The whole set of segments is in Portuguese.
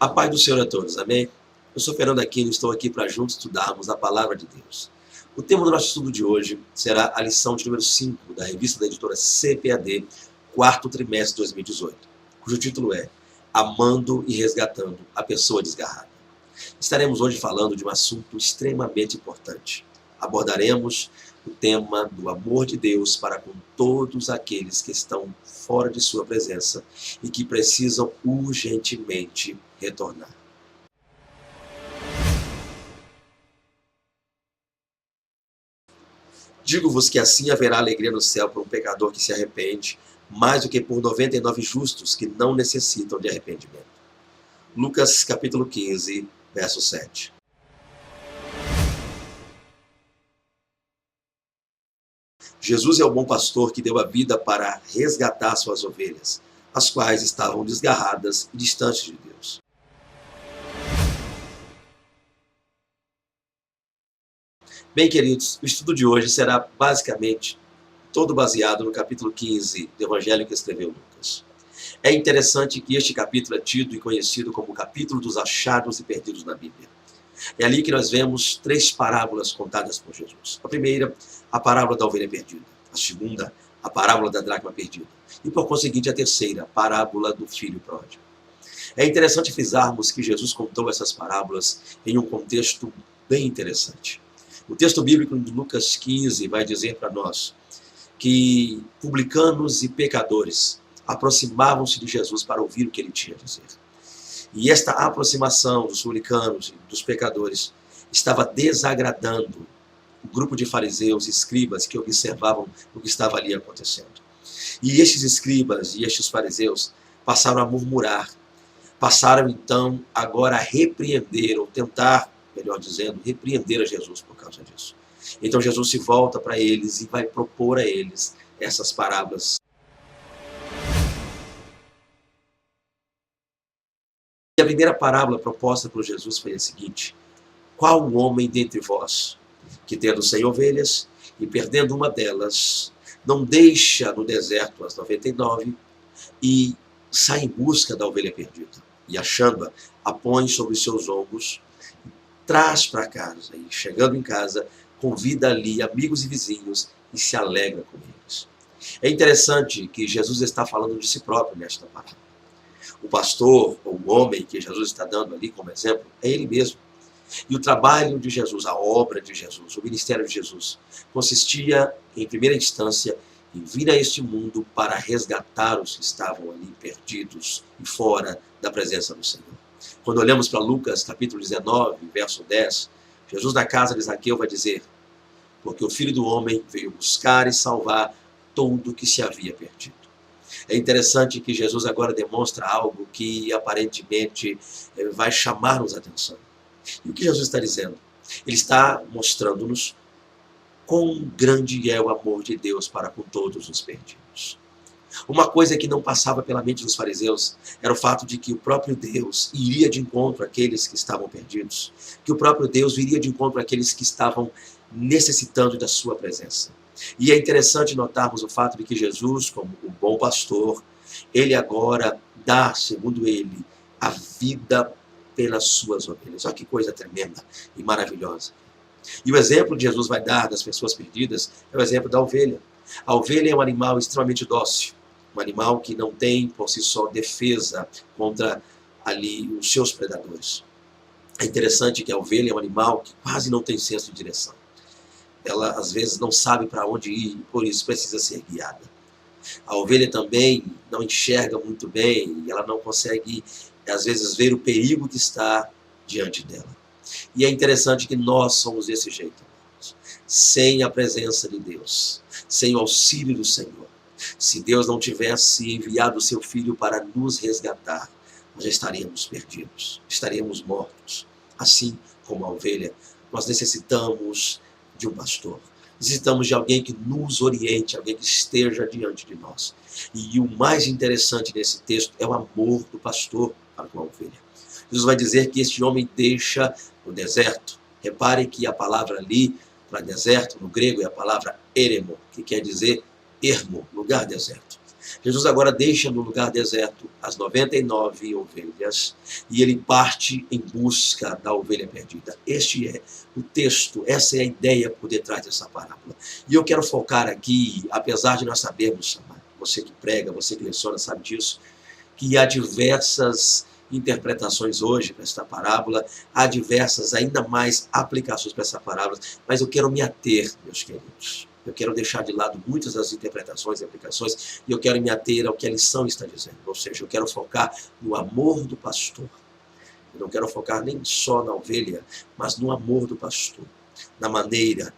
A paz do Senhor a todos, amém? Eu sou Fernando Aquino e estou aqui para juntos estudarmos a Palavra de Deus. O tema do nosso estudo de hoje será a lição de número 5 da revista da editora CPAD, quarto trimestre de 2018, cujo título é Amando e Resgatando a Pessoa Desgarrada. Estaremos hoje falando de um assunto extremamente importante. Abordaremos o tema do amor de Deus para com todos aqueles que estão fora de sua presença e que precisam urgentemente retornar. Digo-vos que assim haverá alegria no céu por um pecador que se arrepende, mais do que por 99 justos que não necessitam de arrependimento. Lucas capítulo 15, verso 7. Jesus é o bom pastor que deu a vida para resgatar suas ovelhas, as quais estavam desgarradas e distantes de Deus. Bem, queridos, o estudo de hoje será basicamente todo baseado no capítulo 15 do Evangelho que escreveu Lucas. É interessante que este capítulo é tido e conhecido como o capítulo dos achados e perdidos na Bíblia. É ali que nós vemos 3 parábolas contadas por Jesus. A primeira, a parábola da ovelha perdida. A segunda, a parábola da dracma perdida. E, por conseguinte, a terceira, a parábola do filho pródigo. É interessante frisarmos que Jesus contou essas parábolas em um contexto bem interessante. O texto bíblico de Lucas 15 vai dizer para nós que publicanos e pecadores aproximavam-se de Jesus para ouvir o que ele tinha a dizer. E esta aproximação dos publicanos e dos pecadores estava desagradando o grupo de fariseus e escribas que observavam o que estava ali acontecendo. E estes escribas e estes fariseus passaram a murmurar, passaram então agora a repreender, ou tentar, melhor dizendo, repreender a Jesus por causa disso. Então Jesus se volta para eles e vai propor a eles essas parábolas. E a primeira parábola proposta por Jesus foi a seguinte: qual o homem dentre vós que, tendo 100 ovelhas e perdendo uma delas, não deixa no deserto as 99 e sai em busca da ovelha perdida? E achando-a, a põe sobre os seus ombros, traz para casa e, chegando em casa, convida ali amigos e vizinhos e se alegra com eles. É interessante que Jesus está falando de si próprio nesta parábola. O pastor, ou o homem que Jesus está dando ali como exemplo, é ele mesmo. E o trabalho de Jesus, a obra de Jesus, o ministério de Jesus, consistia, em primeira instância, em vir a este mundo para resgatar os que estavam ali perdidos e fora da presença do Senhor. Quando olhamos para Lucas, capítulo 19, verso 10, Jesus na casa de Zaqueu vai dizer: porque o Filho do Homem veio buscar e salvar todo o que se havia perdido. É interessante que Jesus agora demonstra algo que aparentemente vai chamar-nos a atenção. E o que Jesus está dizendo? Ele está mostrando-nos quão grande é o amor de Deus para com todos os perdidos. Uma coisa que não passava pela mente dos fariseus era o fato de que o próprio Deus iria de encontro àqueles que estavam perdidos, que o próprio Deus iria de encontro àqueles que estavam necessitando da sua presença. E é interessante notarmos o fato de que Jesus, como o bom pastor, ele agora dá, segundo ele, a vida pelas suas ovelhas. Olha que coisa tremenda e maravilhosa. E o exemplo que Jesus vai dar das pessoas perdidas é o exemplo da ovelha. A ovelha é um animal extremamente dócil, um animal que não tem por si só defesa contra ali os seus predadores. É interessante que a ovelha é um animal que quase não tem senso de direção. Ela às vezes não sabe para onde ir e por isso precisa ser guiada. A ovelha também não enxerga muito bem e ela não consegue às vezes ver o perigo que está diante dela. E é interessante que nós somos desse jeito, irmãos. Sem a presença de Deus, sem o auxílio do Senhor. Se Deus não tivesse enviado o seu Filho para nos resgatar, nós já estaríamos perdidos, estaríamos mortos. Assim como a ovelha, nós necessitamos de um pastor. Necessitamos de alguém que nos oriente, alguém que esteja diante de nós. E o mais interessante nesse texto é o amor do pastor para com a ovelha. Jesus vai dizer que este homem deixa no deserto. Repare que a palavra ali para deserto, no grego, é a palavra eremo, que quer dizer ermo, lugar deserto. Jesus agora deixa no lugar deserto as 99 ovelhas e ele parte em busca da ovelha perdida. Este é o texto, essa é a ideia por detrás dessa parábola. E eu quero focar aqui, apesar de nós sabermos, você que prega, você que leciona sabe disso, que há diversas interpretações hoje para esta parábola, há diversas ainda mais aplicações para essa parábola, mas eu quero me ater, meus queridos. Eu quero deixar de lado muitas das interpretações e aplicações e eu quero me ater ao que a lição está dizendo. Ou seja, eu quero focar no amor do pastor. Eu não quero focar nem só na ovelha, mas no amor do pastor, na maneira,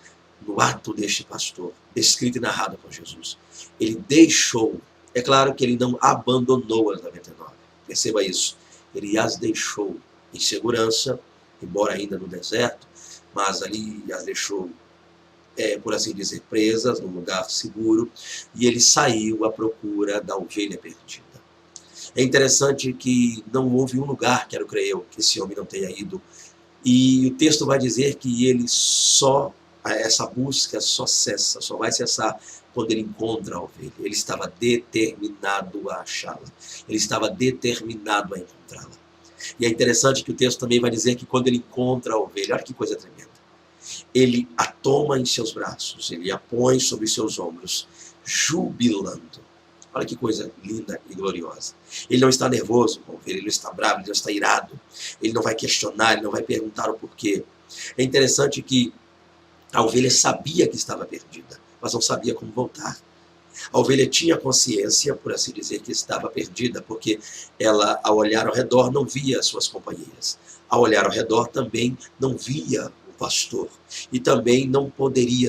no ato deste pastor, descrito e narrado por Jesus. Ele deixou, é claro que ele não abandonou as 99, perceba isso. Ele as deixou em segurança, embora ainda no deserto, mas ali as deixou, por assim dizer, presas, num lugar seguro, e ele saiu à procura da ovelha perdida. É interessante que não houve um lugar, quero crer eu, que esse homem não tenha ido, e o texto vai dizer que ele essa busca só cessa, só vai cessar quando ele encontra a ovelha. Ele estava determinado a achá-la, ele estava determinado a encontrá-la. E é interessante que o texto também vai dizer que quando ele encontra a ovelha, olha que coisa tremenda, ele a toma em seus braços, ele a põe sobre seus ombros, jubilando. Olha que coisa linda e gloriosa. Ele não está nervoso com a ovelha, ele não está bravo, ele não está irado, ele não vai questionar, ele não vai perguntar o porquê. É interessante que a ovelha sabia que estava perdida, mas não sabia como voltar. A ovelha tinha consciência, por assim dizer, que estava perdida, porque ela, ao olhar ao redor, não via as suas companheiras. Ao olhar ao redor, também não via o pastor. E também não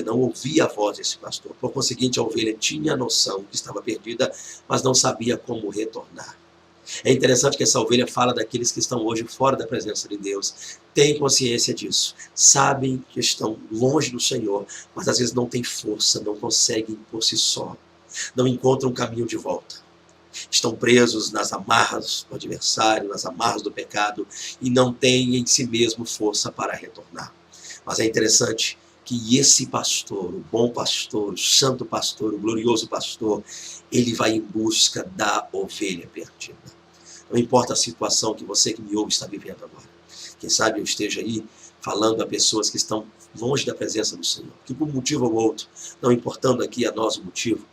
ouvia a voz desse pastor. Por conseguinte, a ovelha tinha a noção que estava perdida, mas não sabia como retornar. É interessante que essa ovelha fala daqueles que estão hoje fora da presença de Deus, têm consciência disso, sabem que estão longe do Senhor, mas às vezes não têm força, não conseguem por si só, não encontram um caminho de volta. Estão presos nas amarras do adversário, nas amarras do pecado, e não têm em si mesmo força para retornar. Mas é interessante que esse pastor, o bom pastor, o santo pastor, o glorioso pastor, ele vai em busca da ovelha perdida. Não importa a situação que você que me ouve está vivendo agora. Quem sabe eu esteja aí falando a pessoas que estão longe da presença do Senhor, que por um motivo ou outro, não importando aqui a nós o motivo,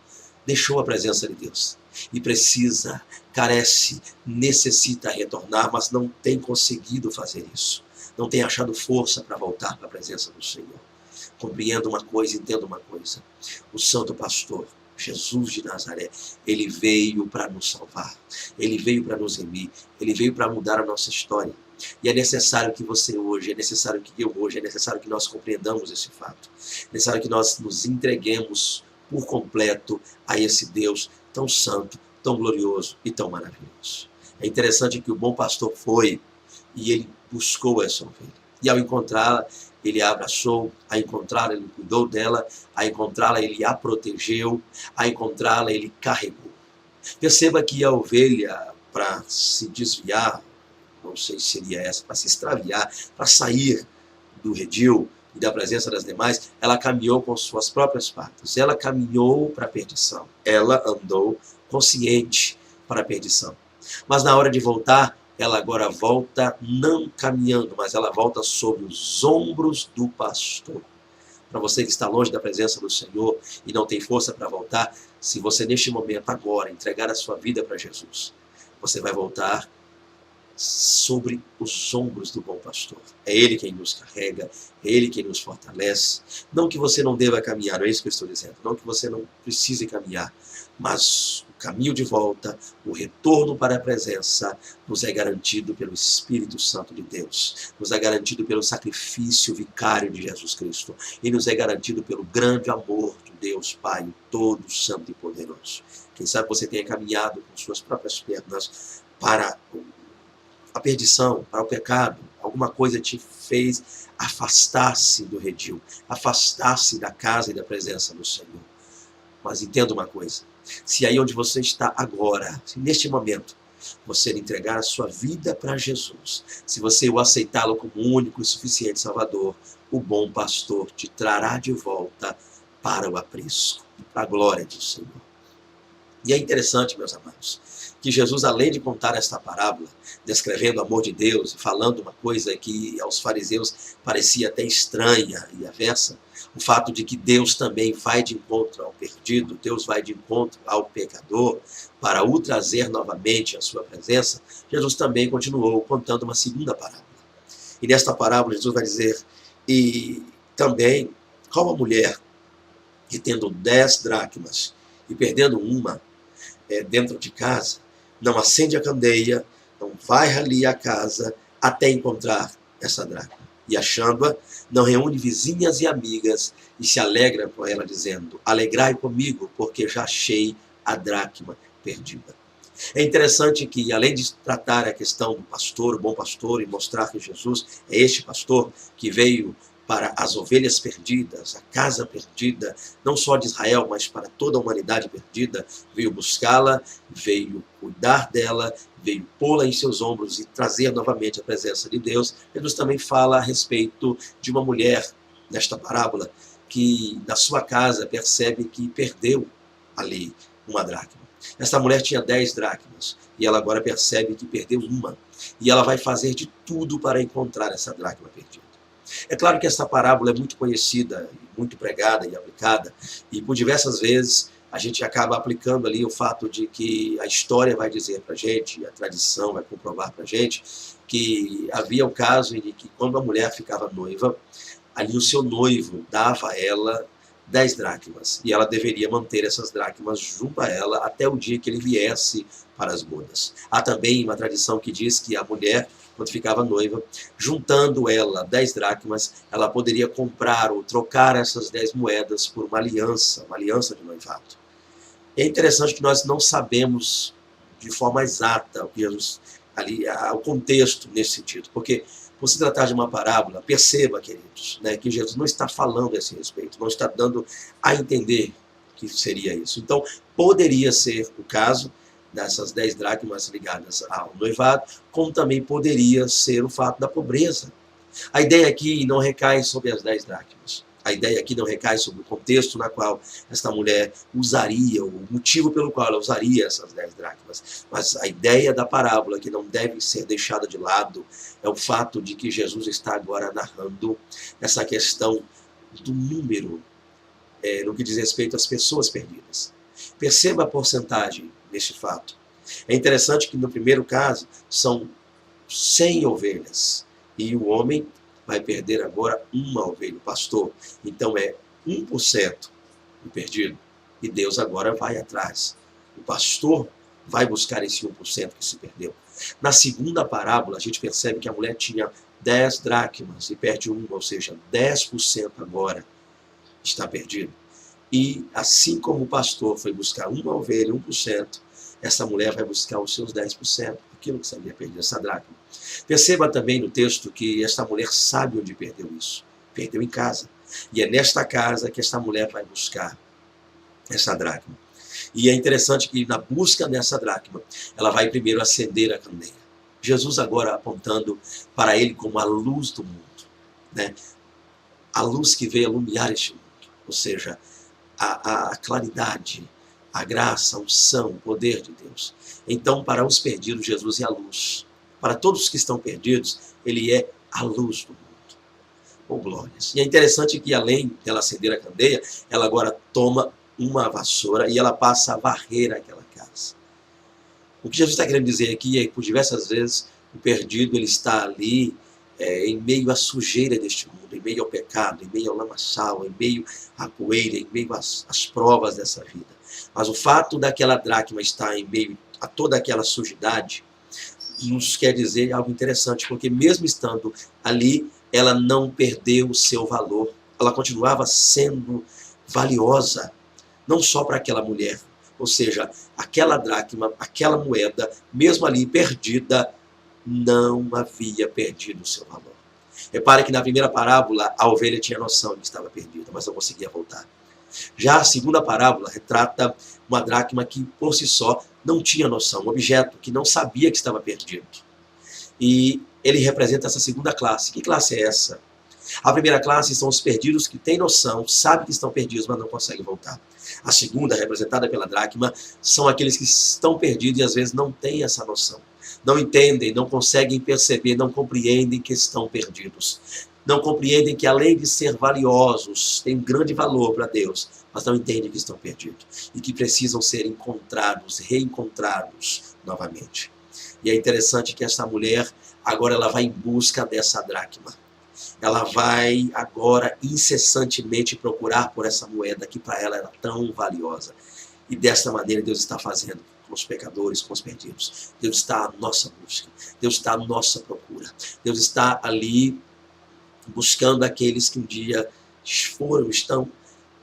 deixou a presença de Deus e precisa, carece, necessita retornar, mas não tem conseguido fazer isso. Não tem achado força para voltar para a presença do Senhor. Compreenda uma coisa, entenda uma coisa. O santo pastor, Jesus de Nazaré, ele veio para nos salvar, ele veio para nos remir, ele veio para mudar a nossa história. E é necessário que você hoje, é necessário que eu hoje, é necessário que nós compreendamos esse fato. É necessário que nós nos entreguemos por completo a esse Deus tão santo, tão glorioso e tão maravilhoso. É interessante que o bom pastor foi e ele buscou essa ovelha. E ao encontrá-la, ele a abraçou, a encontrá-la, ele cuidou dela, a encontrá-la, ele a protegeu, a encontrá-la, ele carregou. Perceba que a ovelha, para se desviar, não sei se seria essa, para se extraviar, para sair do redil e da presença das demais, ela caminhou com suas próprias patas, ela caminhou para a perdição, ela andou consciente para a perdição. Mas na hora de voltar, ela agora volta não caminhando, mas ela volta sobre os ombros do pastor. Para você que está longe da presença do Senhor e não tem força para voltar, se você neste momento agora entregar a sua vida para Jesus, você vai voltar sobre os ombros do bom pastor. É Ele quem nos carrega, é Ele quem nos fortalece. Não que você não deva caminhar, não é isso que eu estou dizendo, não que você não precise caminhar, mas o caminho de volta, o retorno para a presença, nos é garantido pelo Espírito Santo de Deus, nos é garantido pelo sacrifício vicário de Jesus Cristo, e nos é garantido pelo grande amor de Deus Pai, todo santo e poderoso. Quem sabe você tenha caminhado com suas próprias pernas para a perdição, para o pecado, alguma coisa te fez afastar-se do redil, afastar-se da casa e da presença do Senhor. Mas entenda uma coisa, se aí onde você está agora, se neste momento, você entregar a sua vida para Jesus, se você o aceitá-lo como único e suficiente Salvador, o bom pastor te trará de volta para o aprisco, para a glória do Senhor. E é interessante, meus amados, que Jesus, além de contar esta parábola, descrevendo o amor de Deus e falando uma coisa que aos fariseus parecia até estranha e avessa, o fato de que Deus também vai de encontro ao perdido, Deus vai de encontro ao pecador, para o trazer novamente à sua presença, Jesus também continuou contando uma segunda parábola. E nesta parábola Jesus vai dizer, e também, qual a mulher que tendo 10 dracmas e perdendo uma dentro de casa, não acende a candeia, não vai ali à casa até encontrar essa dracma. E achando-a, não reúne vizinhas e amigas e se alegra com ela, dizendo, alegrai comigo, porque já achei a dracma perdida. É interessante que, além de tratar a questão do pastor, o bom pastor, e mostrar que Jesus é este pastor que veio para as ovelhas perdidas, a casa perdida, não só de Israel, mas para toda a humanidade perdida, veio buscá-la, veio cuidar dela, veio pô-la em seus ombros e trazer novamente a presença de Deus. Jesus também fala a respeito de uma mulher, nesta parábola, que na sua casa percebe que perdeu ali uma dracma. Esta mulher tinha 10 dracmas e ela agora percebe que perdeu uma. E ela vai fazer de tudo para encontrar essa dracma perdida. É claro que essa parábola é muito conhecida, muito pregada e aplicada, e por diversas vezes a gente acaba aplicando ali o fato de que a história vai dizer para a gente, a tradição vai comprovar para a gente, que havia o caso em que quando a mulher ficava noiva, ali o seu noivo dava a ela 10 dracmas, e ela deveria manter essas dracmas junto a ela até o dia que ele viesse para as bodas. Há também uma tradição que diz que a mulher, quando ficava noiva, juntando ela 10 dracmas, ela poderia comprar ou trocar essas 10 moedas por uma aliança de noivado. E é interessante que nós não sabemos de forma exata o que Jesus, ali, o contexto nesse sentido, porque por se tratar de uma parábola, perceba, queridos, que Jesus não está falando a esse respeito, não está dando a entender que seria isso. Então, poderia ser o caso dessas 10 dracmas ligadas ao noivado, como também poderia ser o fato da pobreza. A ideia aqui não recai sobre as 10 dracmas. A ideia aqui não recai sobre o contexto na qual esta mulher usaria, o motivo pelo qual ela usaria essas 10 dracmas. Mas a ideia da parábola, que não deve ser deixada de lado, é o fato de que Jesus está agora narrando essa questão do número no que diz respeito às pessoas perdidas. Perceba a porcentagem neste fato. É interessante que no primeiro caso são 100 ovelhas e o homem vai perder agora uma ovelha, o pastor. Então é 1% do perdido e Deus agora vai atrás. O pastor vai buscar esse 1% que se perdeu. Na segunda parábola a gente percebe que a mulher tinha 10 dracmas e perde uma, ou seja, 10% agora está perdido. E assim como o pastor foi buscar uma ovelha, 1%, essa mulher vai buscar os seus 10%, aquilo que se havia perdido, essa dracma. Perceba também no texto que esta mulher sabe onde perdeu isso. Perdeu em casa. E é nesta casa que esta mulher vai buscar essa dracma. E é interessante que na busca dessa dracma, ela vai primeiro acender a candeia. Jesus agora apontando para ele como a luz do mundo. A luz que veio iluminar este mundo. Ou seja, a claridade, a graça, a unção, o poder de Deus. Então, para os perdidos, Jesus é a luz. Para todos que estão perdidos, ele é a luz do mundo. Oh, glórias. E é interessante que, além dela acender a candeia, ela agora toma uma vassoura e ela passa a varrer aquela casa. O que Jesus está querendo dizer aqui é que, por diversas vezes, o perdido ele está ali em meio à sujeira deste mundo, em meio ao pecado, em meio ao lamaçal, em meio à poeira, em meio às provas dessa vida. Mas o fato daquela dracma estar em meio a toda aquela sujidade nos quer dizer algo interessante, porque mesmo estando ali, ela não perdeu o seu valor, ela continuava sendo valiosa, não só para aquela mulher, ou seja, aquela dracma, aquela moeda, mesmo ali perdida, não havia perdido o seu valor. Repare que na primeira parábola a ovelha tinha noção de que estava perdida, mas não conseguia voltar. Já a segunda parábola retrata uma dracma que por si só não tinha noção, um objeto que não sabia que estava perdido. E ele representa essa segunda classe. Que classe é essa? A primeira classe são os perdidos que têm noção, sabem que estão perdidos, mas não conseguem voltar. A segunda, representada pela dracma, são aqueles que estão perdidos e às vezes não têm essa noção. Não entendem, não conseguem perceber, não compreendem que estão perdidos. Não compreendem que além de ser valiosos, têm um grande valor para Deus, mas não entendem que estão perdidos e que precisam ser encontrados, reencontrados novamente. E é interessante que essa mulher, agora ela vai em busca dessa dracma. Ela vai agora incessantemente procurar por essa moeda que para ela era tão valiosa. E desta maneira Deus está fazendo com os pecadores, com os perdidos. Deus está à nossa busca. Deus está à nossa procura. Deus está ali buscando aqueles que um dia estão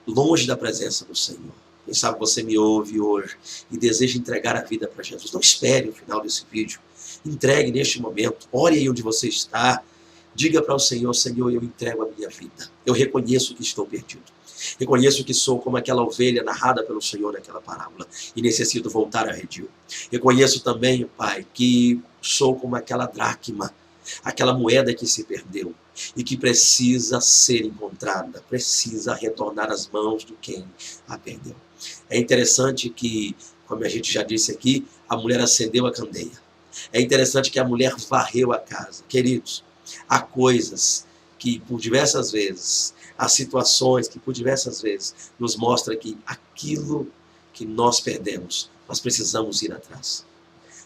longe da presença do Senhor. Quem sabe você me ouve hoje e deseja entregar a vida para Jesus. Não espere o final desse vídeo. Entregue neste momento. Ore aí onde você está. Diga para o Senhor, Senhor, eu entrego a minha vida. Eu reconheço que estou perdido. Reconheço que sou como aquela ovelha narrada pelo Senhor naquela parábola e necessito voltar a redil. Reconheço também, Pai, que sou como aquela dracma, aquela moeda que se perdeu e que precisa ser encontrada, precisa retornar às mãos de quem a perdeu. É interessante que, como a gente já disse aqui, a mulher acendeu a candeia. É interessante que a mulher varreu a casa. Queridos, há coisas que por diversas vezes, há situações que por diversas vezes nos mostram que aquilo que nós perdemos, nós precisamos ir atrás.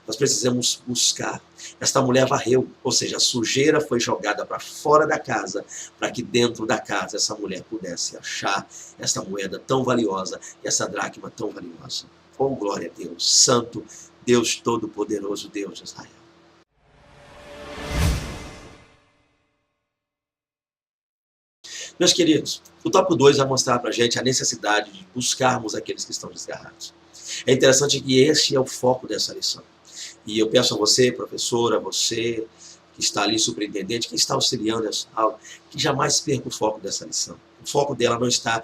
Nós precisamos buscar. Esta mulher varreu, ou seja, a sujeira foi jogada para fora da casa, para que dentro da casa essa mulher pudesse achar essa moeda tão valiosa e essa dracma tão valiosa. Oh, glória a Deus, Santo, Deus Todo-Poderoso, Deus de Israel. Meus queridos, o tópico 2 vai mostrar para a gente a necessidade de buscarmos aqueles que estão desgarrados. É interessante que este é o foco dessa lição. E eu peço a você, professora, você que está ali, superintendente, que está auxiliando essa aula, que jamais perca o foco dessa lição. O foco dela não está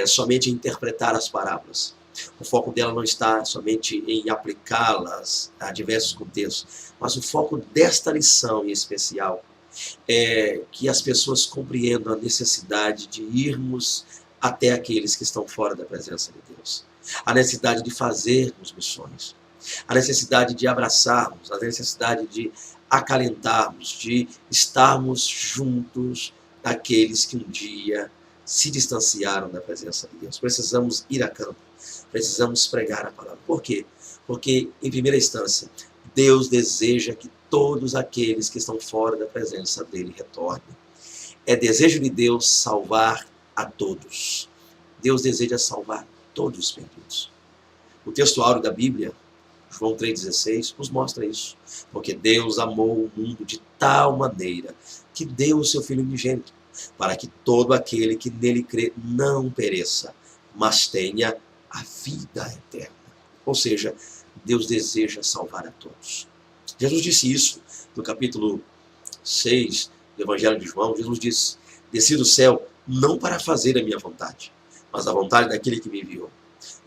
somente em interpretar as parábolas. O foco dela não está somente em aplicá-las a diversos contextos. Mas o foco desta lição em especial é que as pessoas compreendam a necessidade de irmos até aqueles que estão fora da presença de Deus. A necessidade de fazermos missões. A necessidade de abraçarmos, a necessidade de acalentarmos, de estarmos juntos daqueles que um dia se distanciaram da presença de Deus. Precisamos ir a campo, precisamos pregar a palavra. Por quê? Porque, em primeira instância, Deus deseja que todos aqueles que estão fora da presença dele retornem. É desejo de Deus salvar a todos. Deus deseja salvar todos os perdidos. O texto áureo da Bíblia, João 3,16, nos mostra isso. Porque Deus amou o mundo de tal maneira que deu o seu Filho unigênito, para que todo aquele que nele crê não pereça, mas tenha a vida eterna. Ou seja, Deus deseja salvar a todos. Jesus disse isso no capítulo 6 do Evangelho de João. Jesus disse: desci do céu não para fazer a minha vontade, mas a vontade daquele que me enviou.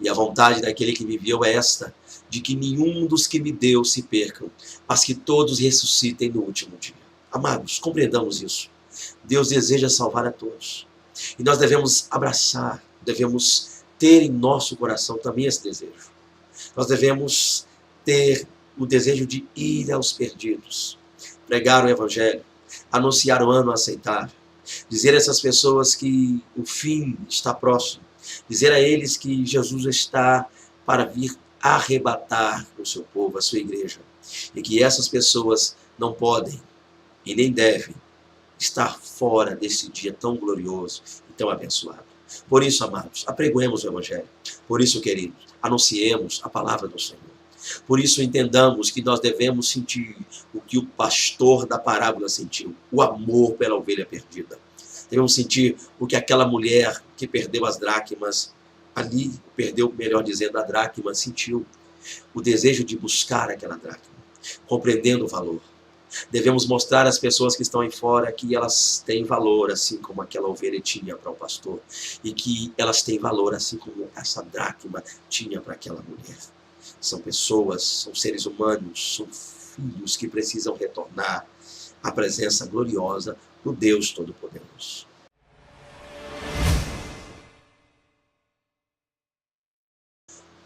E a vontade daquele que me enviou é esta, de que nenhum dos que me deu se percam, mas que todos ressuscitem no último dia. Amados, compreendamos isso. Deus deseja salvar a todos. E nós devemos abraçar, devemos ter em nosso coração também esse desejo. Nós devemos ter o desejo de ir aos perdidos, pregar o Evangelho, anunciar o ano aceitável, dizer a essas pessoas que o fim está próximo, dizer a eles que Jesus está para vir arrebatar o seu povo, a sua igreja, e que essas pessoas não podem e nem devem estar fora desse dia tão glorioso e tão abençoado. Por isso, amados, apregoemos o Evangelho. Por isso, queridos, anunciemos a palavra do Senhor. Por isso, entendamos que nós devemos sentir o que o pastor da parábola sentiu, o amor pela ovelha perdida. Devemos sentir o que aquela mulher que perdeu as dracmas, ali perdeu, melhor dizendo, a dracma, sentiu. O desejo de buscar aquela dracma, compreendendo o valor. Devemos mostrar às pessoas que estão aí fora que elas têm valor, assim como aquela ovelha tinha para o pastor. E que elas têm valor, assim como essa dracma tinha para aquela mulher. São pessoas, são seres humanos, são filhos que precisam retornar à presença gloriosa no Deus Todo-Poderoso.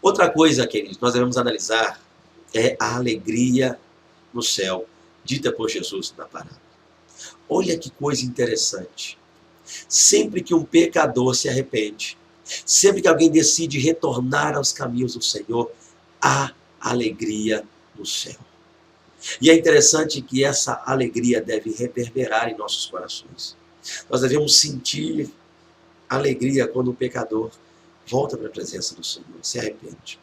Outra coisa, queridos, nós devemos analisar é a alegria no céu, dita por Jesus na parábola. Olha que coisa interessante. Sempre que um pecador se arrepende, sempre que alguém decide retornar aos caminhos do Senhor, há alegria no céu. E é interessante que essa alegria deve reverberar em nossos corações. Nós devemos sentir alegria quando o pecador volta para a presença do Senhor, se arrepende.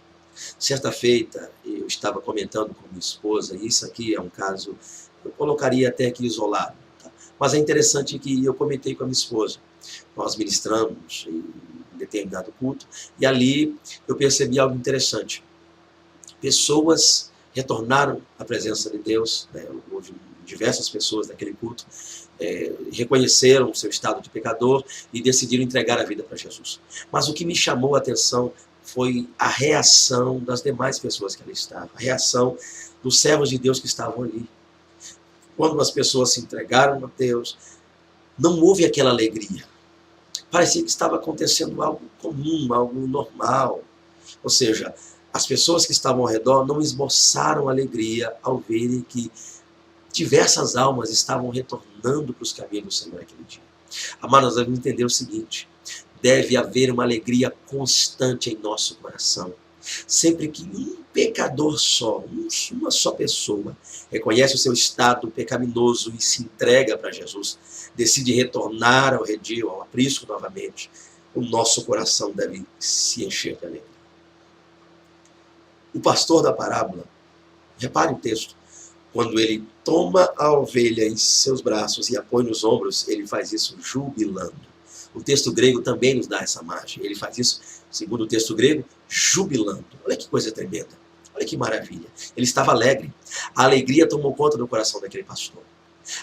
Certa feita, eu estava comentando com minha esposa, e isso aqui é um caso, eu colocaria até aqui isolado, tá? Mas é interessante que eu comentei com a minha esposa. Nós ministramos em determinado culto, e ali eu percebi algo interessante. Pessoas retornaram à presença de Deus, né? Houve diversas pessoas naquele culto, reconheceram o seu estado de pecador e decidiram entregar a vida para Jesus. Mas o que me chamou a atenção foi a reação das demais pessoas que ali estavam, a reação dos servos de Deus que estavam ali. Quando as pessoas se entregaram a Deus, não houve aquela alegria. Parecia que estava acontecendo algo comum, algo normal. Ou seja, as pessoas que estavam ao redor não esboçaram alegria ao verem que diversas almas estavam retornando para os caminhos do Senhor naquele dia. Amados, nós devemos entender o seguinte: deve haver uma alegria constante em nosso coração. Sempre que um pecador só, uma só pessoa, reconhece o seu estado pecaminoso e se entrega para Jesus, decide retornar ao redil, ao aprisco novamente, o nosso coração deve se encher de alegria. O pastor da parábola, repare o texto, quando ele toma a ovelha em seus braços e a põe nos ombros, ele faz isso jubilando. O texto grego também nos dá essa margem. Ele faz isso, segundo o texto grego, jubilando. Olha que coisa tremenda. Olha que maravilha. Ele estava alegre. A alegria tomou conta do coração daquele pastor.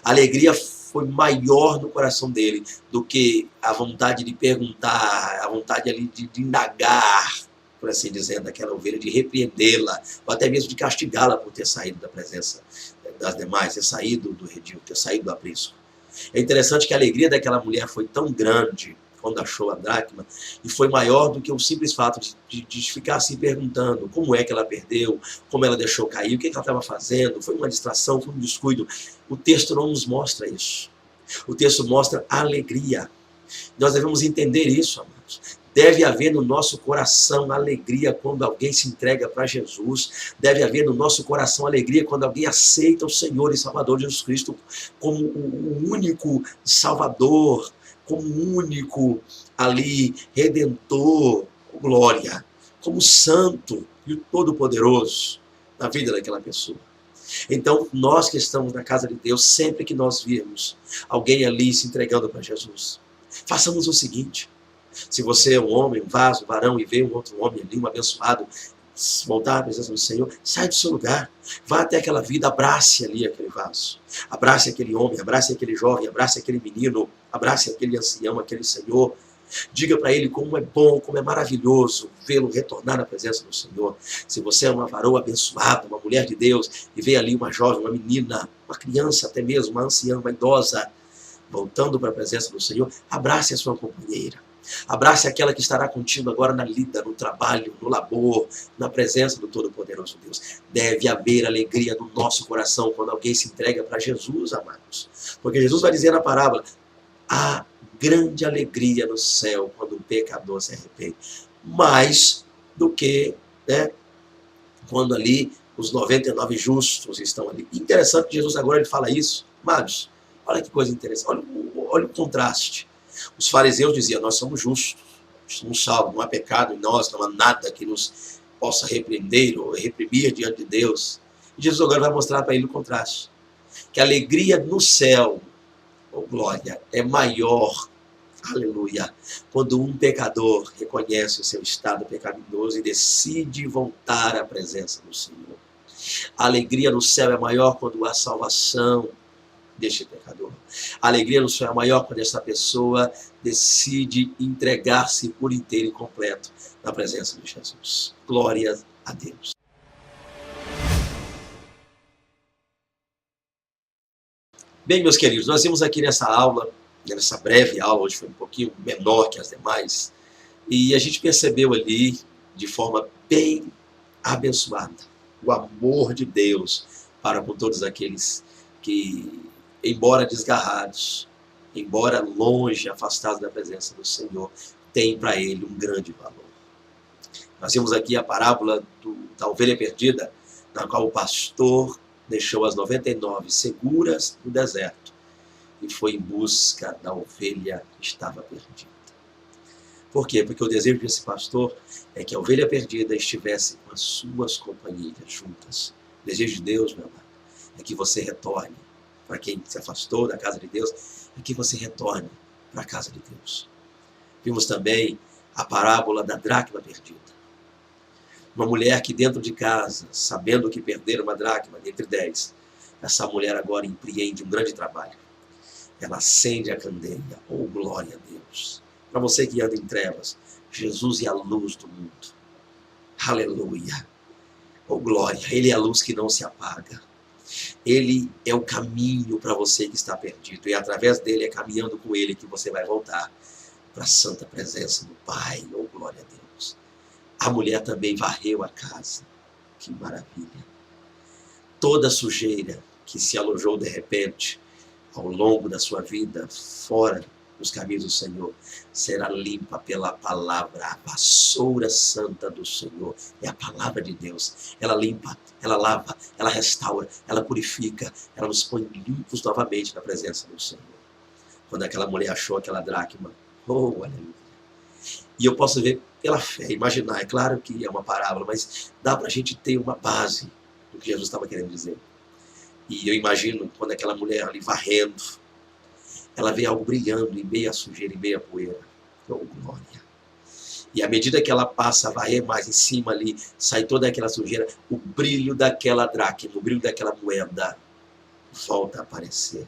A alegria foi maior no coração dele do que a vontade de perguntar, a vontade ali de indagar, por assim dizer, daquela ovelha, de repreendê-la, ou até mesmo de castigá-la por ter saído da presença das demais, ter saído do redil, ter saído do aprisco. É interessante que a alegria daquela mulher foi tão grande quando achou a dracma, e foi maior do que o simples fato de ficar se perguntando como é que ela perdeu, como ela deixou cair, o que ela estava fazendo, foi uma distração, foi um descuido. O texto não nos mostra isso. O texto mostra alegria. Nós devemos entender isso, amados. Deve haver no nosso coração alegria quando alguém se entrega para Jesus. Deve haver no nosso coração alegria quando alguém aceita o Senhor e Salvador Jesus Cristo como o único Salvador, como o único ali Redentor, glória, como Santo e o Todo-Poderoso na vida daquela pessoa. Então, nós que estamos na casa de Deus, sempre que nós virmos alguém ali se entregando para Jesus, façamos o seguinte: se você é um homem, um vaso, um varão, e vê um outro homem ali, um abençoado, voltar à presença do Senhor, sai do seu lugar, vá até aquela vida, abrace ali aquele vaso, abrace aquele homem, abrace aquele jovem, abrace aquele menino, abrace aquele ancião, aquele senhor, diga para ele como é bom, como é maravilhoso vê-lo retornar à presença do Senhor. Se você é uma varoa abençoada, uma mulher de Deus, e vê ali uma jovem, uma menina, uma criança até mesmo, uma anciã, uma idosa, voltando para a presença do Senhor, abrace a sua companheira. Abrace aquela que estará contigo agora na lida, no trabalho, no labor, na presença do Todo-Poderoso Deus. Deve haver alegria no nosso coração quando alguém se entrega para Jesus, amados. Porque Jesus vai dizer na parábola: há grande alegria no céu quando um pecador se arrepende. Mais do que, quando ali os 99 justos estão ali. Interessante que Jesus agora ele fala isso. Amados, olha que coisa interessante. Olha o contraste. Os fariseus diziam: nós somos justos, somos salvos, não há pecado em nós, não há nada que nos possa repreender ou reprimir diante de Deus. E Jesus agora vai mostrar para ele o contraste. Que a alegria no céu, glória, é maior, aleluia, quando um pecador reconhece o seu estado pecaminoso e decide voltar à presença do Senhor. A alegria no céu é maior quando há salvação deste pecador. A alegria no céu é maior quando essa pessoa decide entregar-se por inteiro e completo na presença de Jesus. Glória a Deus. Bem, meus queridos, nós vimos aqui nessa aula, nessa breve aula, hoje foi um pouquinho menor que as demais, e a gente percebeu ali, de forma bem abençoada, o amor de Deus para com todos aqueles que, embora desgarrados, embora longe, afastados da presença do Senhor, têm para Ele um grande valor. Nós vimos aqui a parábola da ovelha perdida, na qual o pastor deixou as 99 seguras no deserto e foi em busca da ovelha que estava perdida. Por quê? Porque o desejo desse pastor é que a ovelha perdida estivesse com as suas companheiras juntas. O desejo de Deus, meu amado, é que você retorne. Para quem se afastou da casa de Deus, é que você retorne para a casa de Deus. Vimos também a parábola da dracma perdida. Uma mulher que dentro de casa, sabendo que perderam uma dracma dentre 10, essa mulher agora empreende um grande trabalho. Ela acende a candeia. Oh, glória a Deus! Para você que anda em trevas, Jesus é a luz do mundo. Aleluia! Oh, glória! Ele é a luz que não se apaga. Ele é o caminho para você que está perdido. E através dele, é caminhando com ele, que você vai voltar para a santa presença do Pai. Oh, glória a Deus! A mulher também varreu a casa. Que maravilha! Toda sujeira que se alojou de repente, ao longo da sua vida, fora dos caminhos do Senhor, será limpa pela palavra. A vassoura santa do Senhor é a palavra de Deus. Ela limpa, ela lava, ela restaura, ela purifica, ela nos põe limpos novamente na presença do Senhor. Quando aquela mulher achou aquela dracma, oh, aleluia! E eu posso ver pela fé, imaginar, é claro que é uma parábola, mas dá para a gente ter uma base do que Jesus estava querendo dizer. E eu imagino, quando aquela mulher ali varrendo, ela vê algo brilhando em meio à sujeira, em meio à poeira. Oh, glória! E à medida que ela passa a varrer mais em cima ali, sai toda aquela sujeira, o brilho daquela dracma, o brilho daquela moeda volta a aparecer.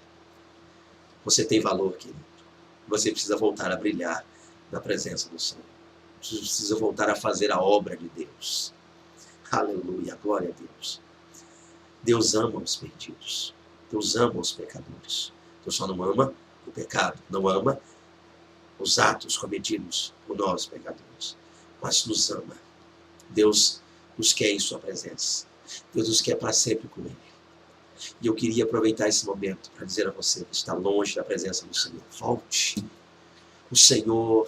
Você tem valor, querido. Você precisa voltar a brilhar na presença do Senhor. Você precisa voltar a fazer a obra de Deus. Aleluia, glória a Deus. Deus ama os perdidos. Deus ama os pecadores. Deus só não ama o pecado, não ama os atos cometidos por nós, pecadores. Mas nos ama. Deus nos quer em sua presença. Deus nos quer para sempre com Ele. E eu queria aproveitar esse momento para dizer a você que está longe da presença do Senhor: volte. O Senhor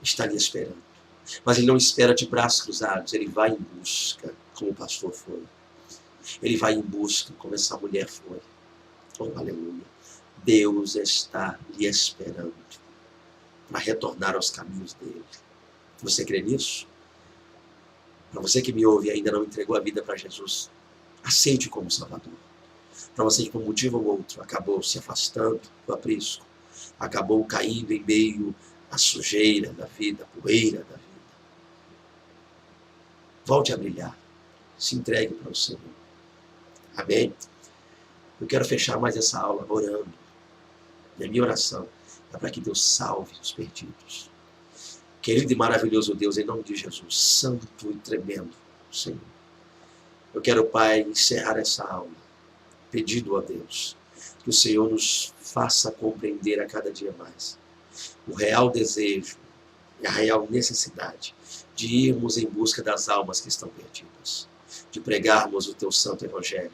está lhe esperando. Mas Ele não espera de braços cruzados. Ele vai em busca, como o pastor foi. Ele vai em busca, como essa mulher foi. Oh, aleluia! Deus está lhe esperando para retornar aos caminhos dele. Você crê nisso? Para você que me ouve e ainda não entregou a vida para Jesus, aceite como Salvador. Para você que por um motivo ou outro acabou se afastando do aprisco, acabou caindo em meio à sujeira da vida, à poeira da vida, volte a brilhar. Se entregue para o Senhor. Amém? Eu quero fechar mais essa aula orando. E a minha oração é para que Deus salve os perdidos. Querido e maravilhoso Deus, em nome de Jesus, santo e tremendo Senhor, eu quero, Pai, encerrar essa aula pedindo a Deus que o Senhor nos faça compreender a cada dia mais o real desejo e a real necessidade de irmos em busca das almas que estão perdidas, de pregarmos o Teu santo Evangelho,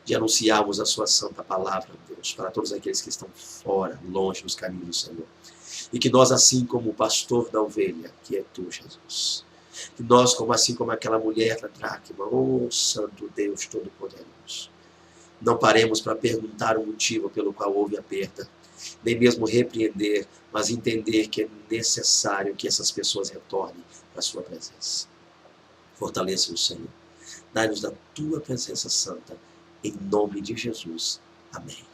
de anunciarmos a Sua santa palavra, Deus, para todos aqueles que estão fora, longe dos caminhos do Senhor. E que nós, assim como o pastor da ovelha, que é Tu, Jesus, que nós, assim como aquela mulher da dracma, oh Santo Deus Todo-Poderoso, não paremos para perguntar o motivo pelo qual houve a perda, nem mesmo repreender, mas entender que é necessário que essas pessoas retornem para a Sua presença. Fortaleça o Senhor. Dá-nos da Tua presença santa, em nome de Jesus. Amém.